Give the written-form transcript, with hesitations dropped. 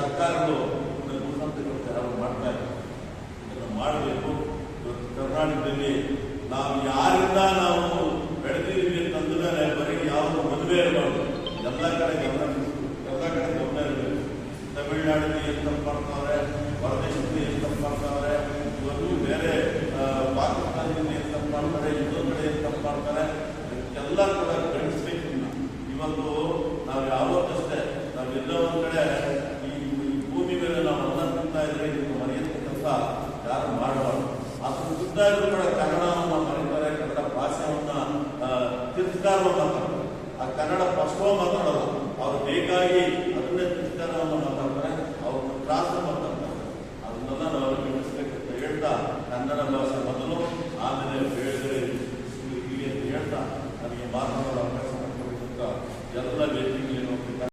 ಸರ್ಕಾರಗಳು ಯಾರು ಮಾಡ್ತಾ ಇಲ್ಲ. ಇದನ್ನು ಮಾಡಬೇಕು. ಇವತ್ತು ಕರ್ನಾಟಕದಲ್ಲಿ ನಾವು ಯಾರಿಂದ ನಾವು ಬೆಳೆದಿದ್ದೀವಿ ಅಂತಂದ್ರೆ ಬರೀ ಯಾವುದು ಮದುವೆ ಇರಬಾರ್ದು, ಎಲ್ಲ ಕಡೆ ಗಮನ ಇರಬೇಕು. ತಮಿಳುನಾಡಿಗೆ ಏನು ತಪ್ಪು ಮಾಡ್ತಾವ್ರೆ, ಹೊರದೇಶದಲ್ಲಿ ಏನು ತಪ್ಪು ಮಾಡ್ತಾವ್ರೆ, ಇವತ್ತು ಬೇರೆ ಪಾಕಿಸ್ತಾನದಿಂದ ಏನು ತಪ್ಪು ಮಾಡ್ತಾರೆ, ಇನ್ನೊಂದು ಕಡೆ ಏನು ತಪ್ಪು ಮಾಡ್ತಾರೆ, ಎಲ್ಲ ಕೂಡ ಗಣಿಸ್ಬೇಕು. ಇವತ್ತು ನಾವು ಯಾವತ್ತಷ್ಟೇ ನಾವೆಲ್ಲ ಒಂದು ಕಡೆ ಈ ಭೂಮಿ ಮೇಲೆ ನಾವು ಅನ್ನ ತಿಂತಾ ಇದ್ರೆ ಇದನ್ನು ಮರೆಯುತ್ತೆ ಕೆಲಸ ಯಾರು ಮಾಡಬಾರ್ದು. ಅದ್ರ ಸುತ್ತ ಇದ್ರು ಕೂಡ ಕನ್ನಡವನ್ನು ಮರೀತಾರೆ, ಕನ್ನಡ ಭಾಷೆಯನ್ನ ತಿರಸ್ಕಾರವನ್ನು ಮಾತಾಡ್ತಾರೆ. ಆ ಕನ್ನಡ ಫಸ್ಟೋ ಮಾತಾಡೋದು, ಅವ್ರು ಬೇಕಾಗಿ ಅದನ್ನೇ ತಿರಸ್ಕಾರವನ್ನು ಮಾತಾಡ್ತಾರೆ, ಅವ್ರನ್ನ ತ್ರಾಸ ಮಾತಾಡ್ತಾರೆ. ಅದನ್ನೆಲ್ಲ ನಾವು ಗಮನಿಸ್ಬೇಕಂತ ಹೇಳ್ತಾ, ಕನ್ನಡ ಭಾಷೆ ಮೊದಲು, ಆಮೇಲೆ ಬೇರೆ ಹೀಗೆ ಅಂತ ಹೇಳ್ತಾ ನನಗೆ ಮಾತನಾಡೋ ಅವಕಾಶ ಮಾಡ್ಕೊಬೇಕಂತ ಎಲ್ಲ